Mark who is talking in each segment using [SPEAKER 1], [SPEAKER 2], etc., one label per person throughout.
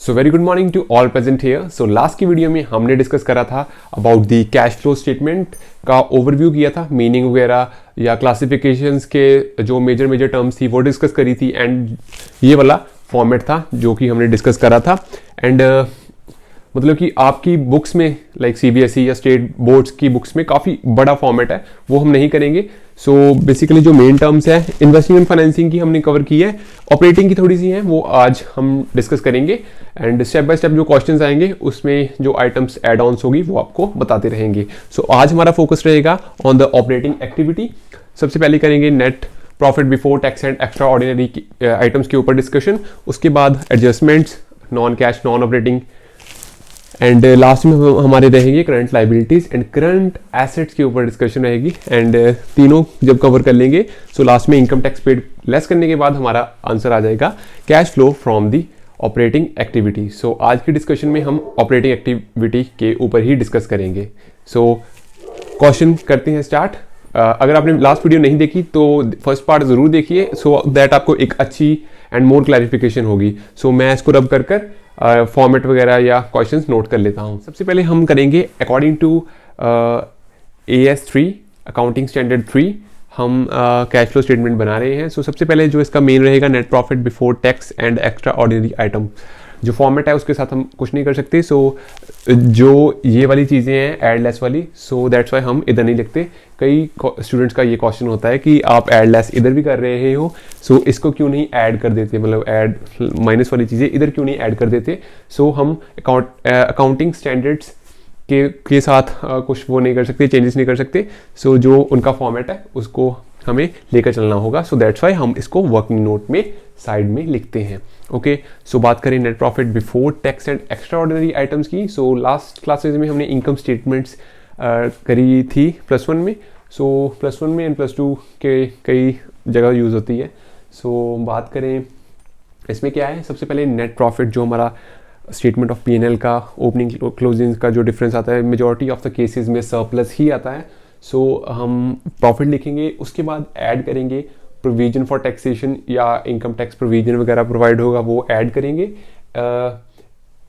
[SPEAKER 1] So very good morning to all present here. So last की video में हमने discuss करा था about the cash flow statement का ओवरव्यू किया था, मीनिंग वगैरह या क्लासिफिकेशंस के जो मेजर टर्म्स थी वो डिस्कस करी थी। एंड ये वाला फॉर्मेट था जो कि हमने डिस्कस करा था। एंड मतलब कि आपकी बुक्स में लाइक सीबीएसई या स्टेट बोर्ड्स की बुक्स में काफ़ी बड़ा फॉर्मेट है, वो हम नहीं करेंगे। सो बेसिकली जो मेन टर्म्स है इन्वेस्टिंग एंड फाइनेंसिंग की हमने कवर की है, ऑपरेटिंग की थोड़ी सी हैं वो आज हम डिस्कस करेंगे। एंड स्टेप बाय स्टेप जो क्वेश्चंस आएंगे उसमें जो आइटम्स एड ऑन्स होगी वो आपको बताते रहेंगे। सो आज हमारा फोकस रहेगा ऑन द ऑपरेटिंग एक्टिविटी। सबसे पहले करेंगे net profit before tax and extraordinary items के ऊपर डिस्कशन, उसके बाद adjustments, non cash non operating, and last में हमारे रहेंगे current liabilities and current assets के ऊपर डिस्कशन रहेगी। एंड तीनों जब कवर कर लेंगे सो लास्ट में इनकम टैक्स पेड लेस करने के बाद हमारा आंसर आ जाएगा cash flow from the operating activity. So आज की डिस्कशन में हम ऑपरेटिंग एक्टिविटी के ऊपर ही डिस्कस करेंगे। सो क्वेश्चन करते हैं स्टार्ट। अगर आपने लास्ट वीडियो नहीं देखी तो फर्स्ट पार्ट जरूर देखिए, सो दैट आपको एक अच्छी एंड मोर क्लैरिफिकेशन होगी। सो मैं इसको रब कर फॉर्मेट वगैरह या क्वेश्चंस नोट कर लेता हूँ। सबसे पहले हम करेंगे according to AS3 accounting standard 3 हम कैश फ्लो स्टेटमेंट बना रहे हैं। सो सबसे पहले जो इसका मेन रहेगा net profit before tax and extra ordinary item, जो फॉर्मेट है उसके साथ हम कुछ नहीं कर सकते। सो जो ये वाली चीज़ें हैं एड लेस वाली, सो दैट्स वाई हम इधर नहीं लिखते। कई स्टूडेंट्स का ये क्वेश्चन होता है कि आप एड लेस इधर भी कर रहे हो, सो इसको क्यों नहीं ऐड कर देते, मतलब ऐड माइनस वाली चीज़ें इधर क्यों नहीं ऐड कर देते। सो हम अकाउंटिंग स्टैंडर्ड्स के साथ कुछ वो नहीं कर सकते, चेंजेस नहीं कर सकते। सो जो उनका फॉर्मेट है उसको हमें लेकर चलना होगा। सो दैट्स वाई हम इसको वर्किंग नोट में साइड में लिखते हैं। ओके, सो बात करें net profit before tax and extraordinary items की। सो लास्ट क्लासेज में हमने इनकम स्टेटमेंट्स करी थी +1 में। सो +1 में एंड +2 के कई जगह यूज़ होती है। सो बात करें इसमें क्या है, सबसे पहले नेट प्रॉफिट जो हमारा स्टेटमेंट ऑफ P&L का ओपनिंग क्लोजिंग का जो डिफरेंस आता है, मेजॉरिटी ऑफ द केसेस में सरप्लस ही आता है। सो हम प्रॉफिट लिखेंगे, उसके बाद ऐड करेंगे प्रोविजन फॉर टैक्सेशन या इनकम टैक्स प्रोविजन वगैरह प्रोवाइड होगा वो ऐड करेंगे।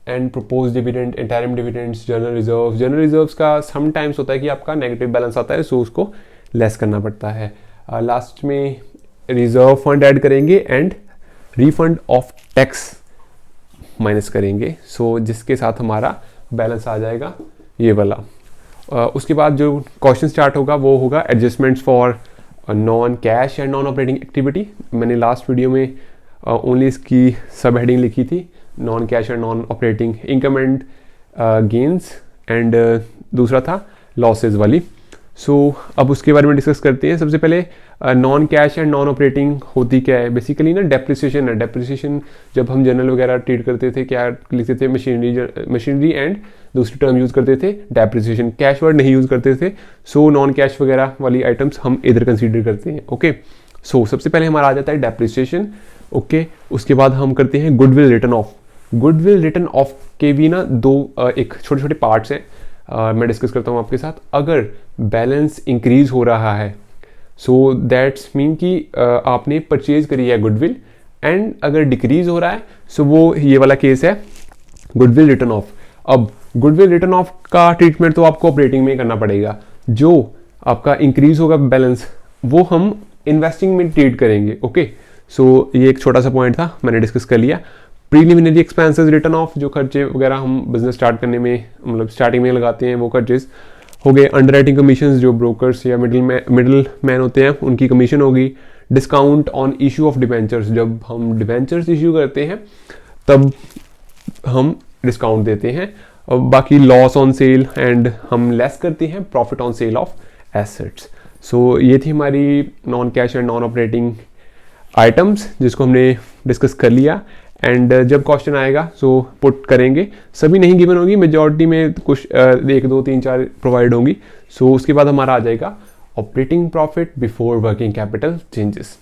[SPEAKER 1] And propose dividend, interim dividends, general reserves का समटाइम्स होता है कि आपका नेगेटिव बैलेंस आता है, सो उसको लेस करना पड़ता है। लास्ट में रिजर्व फंड ऐड करेंगे and refund of tax minus करेंगे, सो जिसके साथ हमारा बैलेंस आ जाएगा ये वाला। उसके बाद जो क्वेश्चन स्टार्ट होगा वो होगा adjustments for non cash and non operating activity. मैंने लास्ट वीडियो में ओनली इसकी सब हेडिंग लिखी थी, non cash and non operating income and gains, and दूसरा था लॉसेज वाली। सो अब उसके बारे में डिस्कस करते हैं। सबसे पहले non cash and non operating होती क्या है, बेसिकली ना डेप्रिसिएशन है। डेप्रिसिएशन जब हम जनरल वगैरह ट्रीट करते थे क्या लिखते थे, मशीनरी एंड दूसरी टर्म यूज़ करते थे डेप्रिसिएशन, कैश वर्ड नहीं यूज़ करते थे। सो नॉन कैश वगैरह वाली आइटम्स हम इधर कंसीडर करते हैं। ओके, सो सबसे पहले हमारा आ जाता है डेप्रिसिएशन। ओके, उसके बाद हम करते हैं goodwill return of. Goodwill return of के भी ना एक छोटे छोटे पार्ट्स हैं, मैं डिस्कस करता हूँ आपके साथ। अगर बैलेंस इंक्रीज हो रहा है सो दैट्स मीन कि आपने परचेज करी है गुडविल, एंड अगर डिक्रीज हो रहा है सो वो ये वाला केस है गुडविल रिटर्न ऑफ। अब गुडविल रिटर्न ऑफ का ट्रीटमेंट तो आपको ऑपरेटिंग में करना पड़ेगा। जो आपका इंक्रीज होगा बैलेंस वो हम इन्वेस्टिंग में ट्रीट करेंगे। ओके, सो ये एक छोटा सा पॉइंट था, मैंने डिस्कस कर लिया। प्रीलिमिनरी एक्सपेंसेस रिटर्न ऑफ, जो खर्चे वगैरह हम बिजनेस स्टार्ट करने में मतलब स्टार्टिंग में लगाते हैं वो खर्चेज हो गए। अंडरराइटिंग कमीशंस, जो ब्रोकर्स या मिडिल मैन होते हैं उनकी कमीशन होगी। Discount on issue of debentures, जब हम डिबेंचर्स इशू करते हैं तब हम डिस्काउंट देते हैं। और बाकी लॉस ऑन सेल एंड हम लेस करते हैं profit on sale of assets. So ये थी हमारी non cash and non operating items जिसको हमने डिस्कस कर लिया। एंड जब क्वेश्चन आएगा सो पुट करेंगे, सभी नहीं गिवन होगी, मेजॉरिटी में कुछ 1 2 3 4 प्रोवाइड होंगी। सो उसके बाद हमारा आ जाएगा operating profit before working capital changes.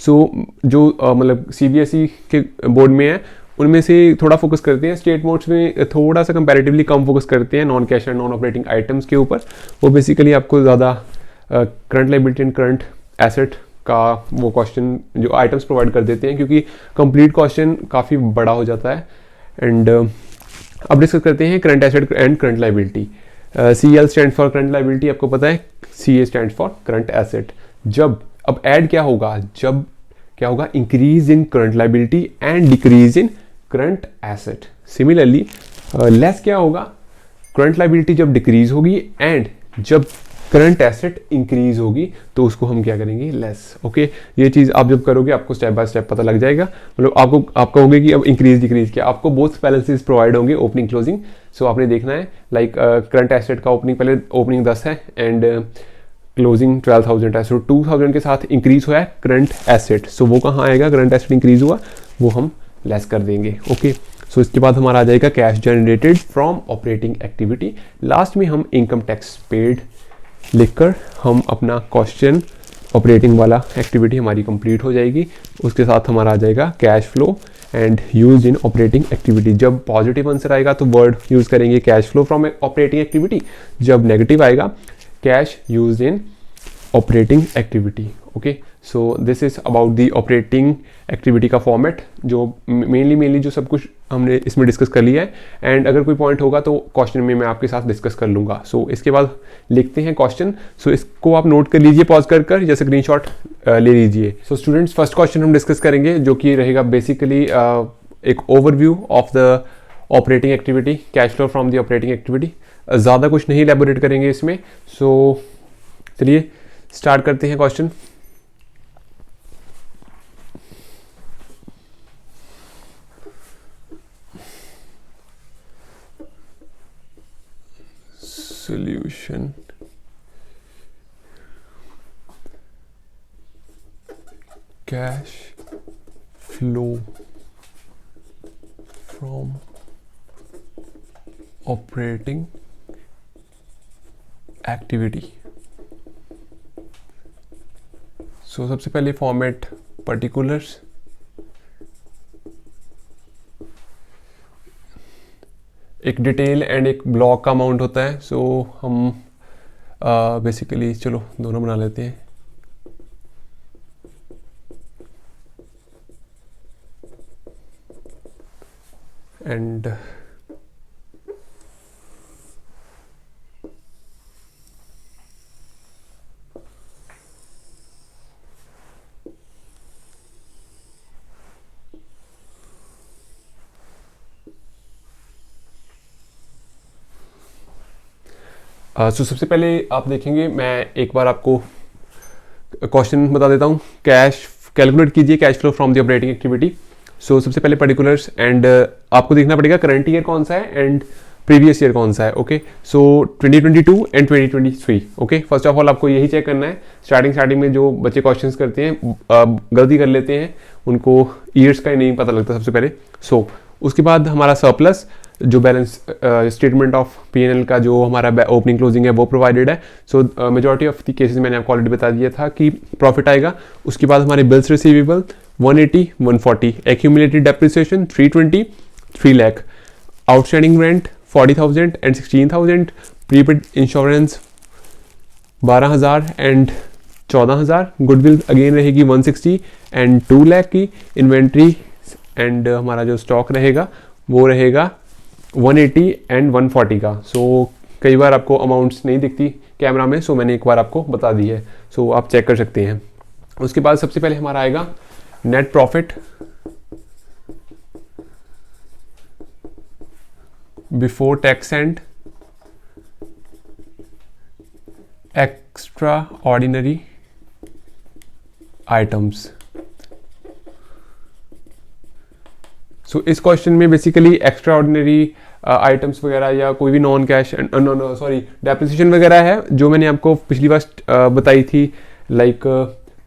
[SPEAKER 1] So जो मतलब सीबीएसई के बोर्ड में है उनमें से थोड़ा फोकस करते हैं, स्टेट बोर्ड्स में थोड़ा सा कंपैरेटिवली कम फोकस करते हैं non cash and non operating items के ऊपर। वो बेसिकली आपको ज़्यादा current liability and current asset का वो क्वेश्चन जो आइटम्स प्रोवाइड कर देते हैं, क्योंकि कंप्लीट क्वेश्चन काफ़ी बड़ा हो जाता है एंड अब डिस्कस करते हैं current asset and current liability. CL stand for current liability, आपको पता है CA stand for current asset. जब अब ऐड क्या होगा, जब क्या होगा, increase in current liability and decrease in current asset. Similarly less क्या होगा, करंट लाइबिलिटी जब डिक्रीज होगी एंड जब करंट एसेट इंक्रीज होगी तो उसको हम क्या करेंगे, लेस। ओके, ये चीज़ आप जब करोगे आपको स्टेप बाय स्टेप पता लग जाएगा। मतलब आप कहोगे कि अब इंक्रीज डिक्रीज क्या, आपको बोथ बैलेंसेस प्रोवाइड होंगे, ओपनिंग क्लोजिंग। सो आपने देखना है लाइक करंट एसेट का ओपनिंग, पहले ओपनिंग 10 है एंड क्लोजिंग 12,000 है। सो 2,000 के साथ इंक्रीज हुआ है करंट एसेट, सो वो कहाँ आएगा, करंट एसेट इंक्रीज हुआ वो हम लेस कर देंगे। ओके, सो इसके बाद हमारा आ जाएगा cash generated from operating activity. Last में हम इनकम टैक्स पेड लिखकर हम अपना क्वेश्चन ऑपरेटिंग वाला एक्टिविटी हमारी कंप्लीट हो जाएगी। उसके साथ हमारा आ जाएगा cash flow and use in operating activity. जब पॉजिटिव आंसर आएगा तो वर्ड यूज करेंगे cash flow from operating activity, जब नेगेटिव आएगा cash use in operating activity. Okay, so this is about the operating activity का फॉर्मेट, जो mainly जो सब कुछ हमने इसमें डिस्कस कर लिया है। एंड अगर कोई पॉइंट होगा तो क्वेश्चन में मैं आपके साथ डिस्कस कर लूँगा। सो इसके बाद लिखते हैं क्वेश्चन। सो इसको आप नोट कर लीजिए पॉज कर या स्क्रीनशॉट ले लीजिए। सो स्टूडेंट्स, फर्स्ट क्वेश्चन हम डिस्कस करेंगे जो कि रहेगा बेसिकली एक overview of the operating activity, cash flow from the operating activity. ज़्यादा कुछ नहीं एलैबोरेट करेंगे इसमें। सो चलिए स्टार्ट करते हैं question. Solution. Cash flow from operating activity. So सबसे पहले फॉर्मेट पर्टिकुलर्स, एक डिटेल एंड एक ब्लॉक का अमाउंट होता है। सो हम बेसिकली चलो दोनों बना लेते हैं। एंड सो सबसे पहले आप देखेंगे, मैं एक बार आपको क्वेश्चन बता देता हूँ। कैश कैलकुलेट कीजिए cash flow from the operating activity. So सबसे पहले पर्टिकुलर्स एंड आपको देखना पड़ेगा करंट ईयर कौन सा है एंड प्रीवियस ईयर कौन सा है। Okay, so 2022 and 2023। Okay, first of all आपको यही चेक करना है। स्टार्टिंग में जो बच्चे क्वेश्चंस करते हैं गलती कर लेते हैं, उनको ईयर्स का ही नहीं पता लगता सबसे पहले। सो उसके बाद हमारा सरप्लस, जो बैलेंस स्टेटमेंट ऑफ P&L का जो हमारा ओपनिंग क्लोजिंग है वो प्रोवाइडेड है। सो मेजॉरिटी ऑफ द केसेस मैंने आपको ऑलरेडी बता दिया था कि प्रॉफिट आएगा। उसके बाद हमारे bills receivable 180, 140, accumulated depreciation 320, 3 lakh, outstanding rent 40,000 and 16,000, prepaid insurance 12,000 and 14,000, goodwill again रहेगी 160 एंड 2 लाख की, इन्वेंट्री एंड हमारा जो स्टॉक रहेगा वो रहेगा 180 एंड 140 का। सो कई बार आपको अमाउंट्स नहीं दिखती कैमरा में, सो मैंने एक बार आपको बता दी है, सो आप चेक कर सकते हैं। उसके बाद सबसे पहले हमारा आएगा net profit before tax and extraordinary items. So इस क्वेश्चन में बेसिकली एक्स्ट्रा ऑर्डिनरी आइटम्स वगैरह या कोई भी नॉन कैश डेप्रिसिएशन वगैरह है, जो मैंने आपको पिछली बार बताई थी, like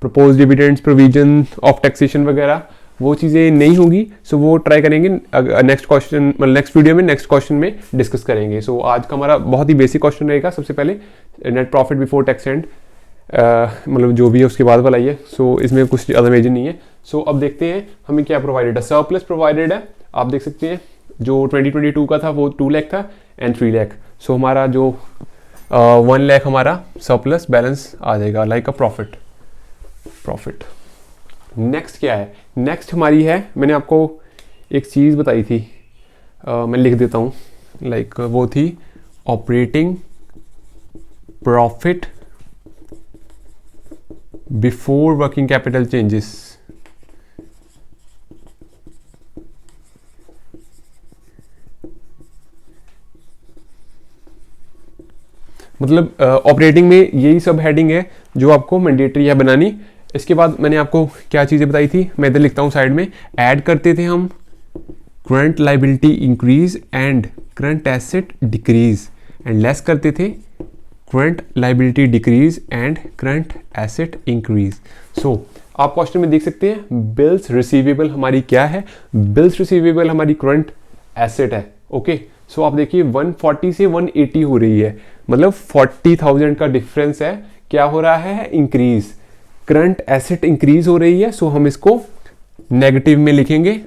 [SPEAKER 1] propose dividends, provision of taxation वगैरह, वो चीज़ें नहीं होगी। सो वो ट्राई करेंगे नेक्स्ट क्वेश्चन, मतलब नेक्स्ट वीडियो में नेक्स्ट क्वेश्चन में डिस्कस करेंगे। सो आज का हमारा बहुत ही बेसिक क्वेश्चन रहेगा। सबसे पहले net profit before tax and मतलब जो भी है उसके बाद वाला ही है। सो इसमें कुछ ज़्यादा मेजर नहीं है। सो अब देखते हैं हमें क्या प्रोवाइडेड है। सरप्लस प्रोवाइडेड है, आप देख सकते हैं जो 2022 का था वो 2 लाख था एंड 3 लाख। सो हमारा जो 1 लाख हमारा सरप्लस बैलेंस आ जाएगा लाइक अ प्रॉफिट। नेक्स्ट क्या है, नेक्स्ट हमारी है, मैंने आपको एक चीज़ बताई थी मैं लिख देता हूँ, लाइक वो थी operating profit before working capital changes. मतलब ऑपरेटिंग में यही सब हेडिंग है जो आपको मैंडेटरी है बनानी। इसके बाद मैंने आपको क्या चीज़ें बताई थी, मैं इधर लिखता हूँ साइड में। ऐड करते थे हम current liability increase and current asset decrease, and less करते थे current liability decrease and current asset increase. So आप क्वेश्चन में देख सकते हैं बिल्स रिसीवेबल हमारी क्या है, बिल्स रिसीवेबल हमारी करंट एसेट है। ओके, सो आप देखिए 140 से 180 हो रही है, मतलब 40,000 का डिफरेंस है। क्या हो रहा है? इंक्रीज, करंट एसेट इंक्रीज हो रही है। सो हम इसको नेगेटिव में लिखेंगे,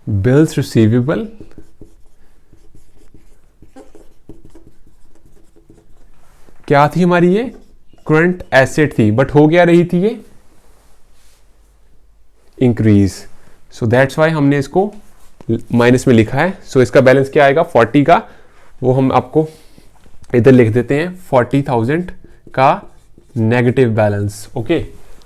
[SPEAKER 1] बिल्स रिसीवेबल क्या थी हमारी? ये करंट एसेट थी, बट हो क्या रही थी? ये इंक्रीज। सो दैट्स वाई हमने इसको माइनस में लिखा है। सो इसका बैलेंस क्या आएगा 40 का, वो हम आपको इधर लिख देते हैं 40,000 का नेगेटिव बैलेंस। ओके,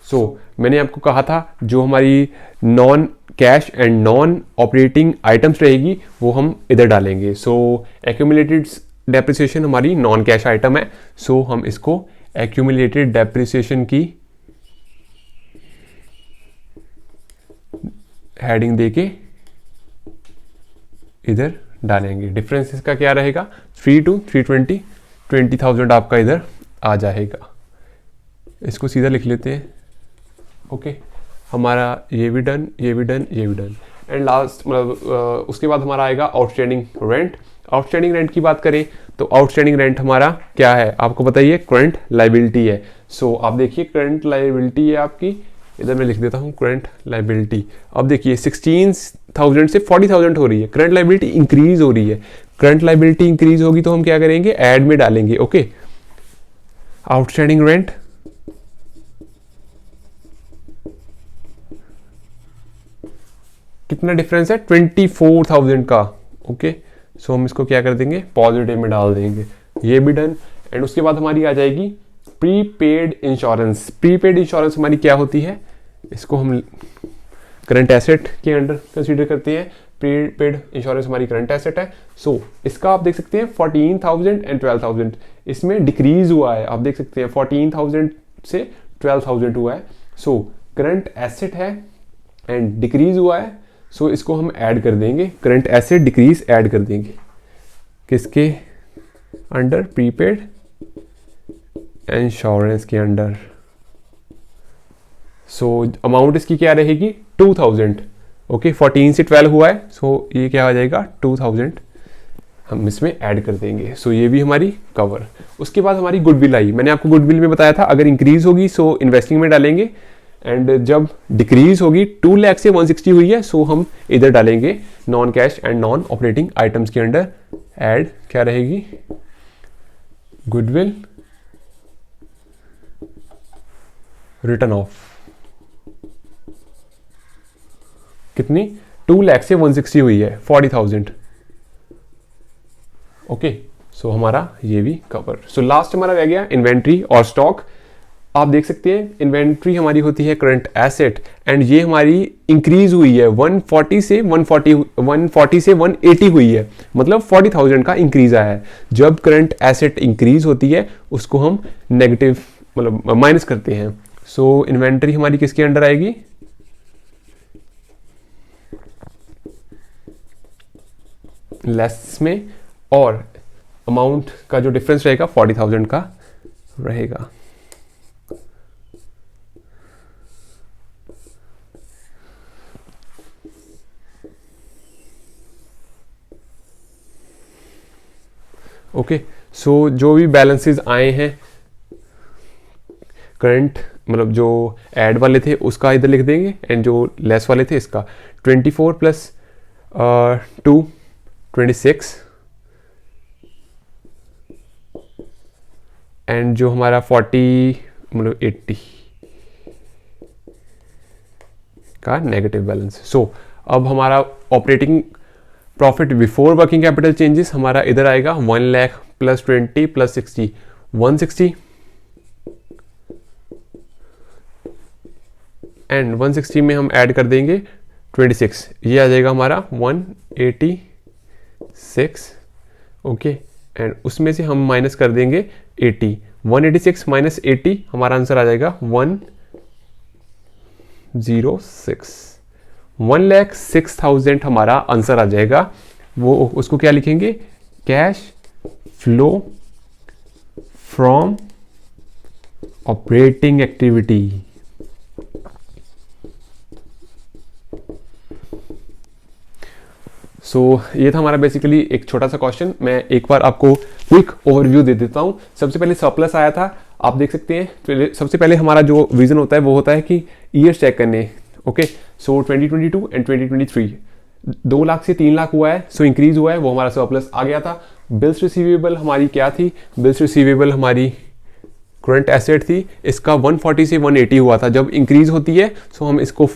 [SPEAKER 1] सो मैंने आपको कहा था जो हमारी non cash and non operating items रहेगी वो हम इधर डालेंगे। सो एक्यूमुलेटेड डेप्रिसिएशन हमारी नॉन कैश आइटम है, सो हम इसको एक्यूमुलेटेड डेप्रिसिएशन की हेडिंग देके इधर डालेंगे। डिफरेंस इसका क्या रहेगा? 3 to 320, 20,000 आपका इधर आ जाएगा। इसको सीधा लिख लेते हैं। ओके, हमारा ये भी डन, ये भी डन, ये भी डन। एंड लास्ट मतलब उसके बाद हमारा आएगा आउटस्टैंडिंग रेंट। आउटस्टैंडिंग रेंट की बात करें तो आउटस्टैंडिंग रेंट हमारा क्या है आपको बताइए? करंट लाइबिलिटी है। सो आप देखिए करंट लाइबिलिटी है आपकी, इधर मैं लिख देता हूँ करंट लाइबिलिटी। अब देखिए 16,000 से 40,000 हो रही है, करंट लाइबिलिटी इंक्रीज हो रही है। करंट लाइबिलिटी इंक्रीज होगी तो हम क्या करेंगे? ऐड में डालेंगे। ओके, आउटस्टैंडिंग रेंट कितना डिफरेंस है? 24,000 का। ओके, सो हम इसको क्या कर देंगे? पॉजिटिव में डाल देंगे। ये भी डन। एंड उसके बाद हमारी आ जाएगी प्रीपेड इंश्योरेंस। प्रीपेड इंश्योरेंस हमारी क्या होती है? इसको हम करंट एसेट के अंडर कंसीडर करते हैं। प्रीपेड इंश्योरेंस हमारी करंट एसेट है। सो इसका आप देख सकते हैं 14,000 एंड 12,000 इसमें डिक्रीज हुआ है। आप देख सकते हैं 14,000 से 12,000 हुआ है। सो करंट एसेट है एंड डिक्रीज हुआ है, सो इसको हम ऐड कर देंगे। करंट एसेट डिक्रीज ऐड कर देंगे किसके अंडर? प्रीपेड इंश्योरेंस के अंडर। सो अमाउंट इसकी क्या रहेगी? 2,000। ओके, 14 से 12 हुआ है, सो ये क्या आ जाएगा? 2,000 हम इसमें ऐड कर देंगे। सो ये भी हमारी कवर। उसके बाद हमारी गुडविल आई। मैंने आपको गुडविल में बताया था अगर इंक्रीज होगी सो इन्वेस्टिंग में डालेंगे, एंड जब डिक्रीज होगी 2 लाख से 160 हुई है, सो हम इधर डालेंगे non cash and non operating items के अंडर। ऐड क्या रहेगी? Goodwill return of. कितनी? 2 लाख से 160 हुई है, 40,000। ओके, सो हमारा ये भी कवर। सो लास्ट हमारा रह गया इन्वेंट्री और स्टॉक। आप देख सकते हैं इन्वेंट्री हमारी होती है करंट एसेट, एंड ये हमारी इंक्रीज हुई है 140 से 180 हुई है, मतलब 40,000 का इंक्रीज आया है। जब करंट एसेट इंक्रीज होती है उसको हम नेगेटिव मतलब माइनस करते हैं। सो इन्वेंट्री हमारी किसके अंडर आएगी? लेस में, और अमाउंट का जो डिफरेंस रहेगा 40,000 का रहेगा। ओके, सो जो भी बैलेंसेस आए हैं करंट मतलब जो ऐड वाले थे उसका इधर लिख देंगे, एंड जो लेस वाले थे इसका 24 प्लस 2 26, एंड जो हमारा 40 मतलब 80 का नेगेटिव बैलेंस। सो अब हमारा operating profit before working capital changes हमारा इधर आएगा 1 लाख प्लस 20 प्लस 60 160 एंड 160 में हम ऐड कर देंगे 26, ये आ जाएगा हमारा 186 ओके एंड उसमें से हम माइनस कर देंगे 80 186 माइनस 80 हमारा आंसर आ जाएगा 106 1,06,000 हमारा आंसर आ जाएगा। वो उसको क्या लिखेंगे, cash flow from operating activity. ये था हमारा बेसिकली एक छोटा सा क्वेश्चन। मैं एक बार आपको क्विक ओवरव्यू दे देता हूँ। सबसे पहले सरप्लस आया था, आप देख सकते हैं। सबसे पहले हमारा जो विजन होता है वो होता है कि ईयर्स चेक करने। ओके, सो 2022 एंड 2023 2 लाख से 3 लाख हुआ है, सो इंक्रीज हुआ है, वो हमारा सरप्लस आ गया था। बिल्स रिसीवेबल हमारी क्या थी, बिल्स रिसीवेबल हमारी करंट एसेट थी, इसका 140 से 180 हुआ था। जब इंक्रीज होती है सो हम इसको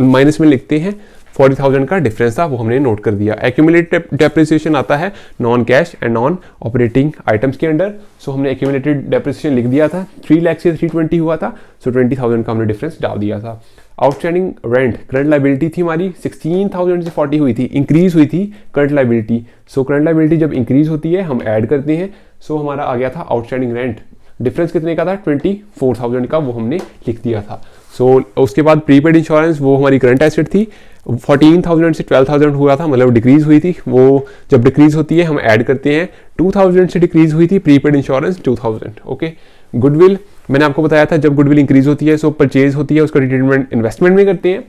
[SPEAKER 1] माइनस में लिखते हैं, 40,000 का डिफरेंस था, वो हमने नोट कर दिया। एक्यूमुलेटेड डेप्रिसिएशन आता है non cash and non operating items के अंडर, सो हमने एक्यूमुलेटेड डेप्रिसिएशन लिख दिया था। 3 लाख से 320 हुआ था, सो 20,000 का हमने डिफरेंस डाल दिया था। आउटस्टैंडिंग रेंट करंट लाइबिलिटी थी हमारी 16,000 से 40 हुई थी, इंक्रीज हुई थी current liability. So current liability जब इंक्रीज होती है हम ऐड करते हैं, सो हमारा आ गया था आउटस्टैंडिंग रेंट। डिफरेंस कितने का था, 24,000 का, वो हमने लिख दिया था। सो उसके बाद प्रीपेड इंश्योरेंस, वो हमारी करंट एसेट थी, 14,000 से 12,000 हुआ था, मतलब डिक्रीज हुई थी। वो जब डिक्रीज होती है हम ऐड करते हैं। 2,000 से डिक्रीज हुई थी प्रीपेड इंश्योरेंस 2,000। ओके, गुडविल मैंने आपको बताया था, जब गुडविल इंक्रीज होती है सो परचेज होती है, उसका रिटर्न इन्वेस्टमेंट में करते हैं,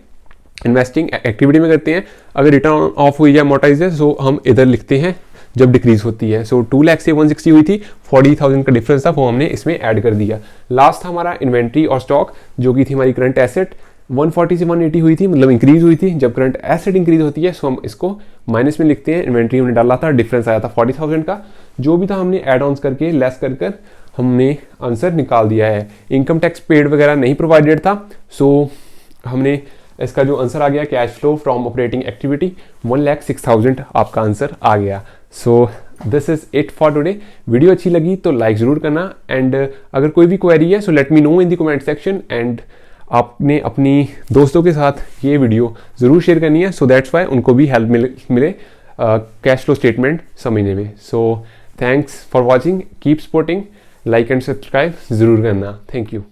[SPEAKER 1] इन्वेस्टिंग एक्टिविटी में करते हैं। अगर रिटर्न ऑफ हुई या अमोर्टाइज है सो हम इधर लिखते हैं जब डिक्रीज होती है। सो 2 लाख से 160 हुई थी, 40,000 का डिफरेंस था, वो हमने इसमें ऐड कर दिया। लास्ट था हमारा इन्वेंट्री और स्टॉक, जो कि थी हमारी करंट एसेट। 140 से 180 हुई थी, मतलब इंक्रीज हुई थी। जब करंट एसेट इंक्रीज होती है सो हम इसको माइनस में लिखते हैं। इन्वेंट्री हमने डाला था, डिफरेंस आया था 40,000 का, जो भी था हमने एड ऑन्स करके लेस कर हमने आंसर निकाल दिया है। इनकम टैक्स पेड वगैरह नहीं प्रोवाइडेड था, सो हमने इसका जो आंसर आ गया cash flow from operating activity 1,06,000 आपका आंसर आ गया। So this is it for today. Video अच्छी लगी तो लाइक ज़रूर करना, एंड अगर कोई भी क्वेरी है so let me know in the comment section, and आपने अपनी दोस्तों के साथ ये वीडियो ज़रूर शेयर करनी है, सो दैट्स वाई उनको भी हेल्प मिले कैश फ्लो स्टेटमेंट समझने में। So thanks for watching, keep supporting, like and subscribe ज़रूर करना। Thank you.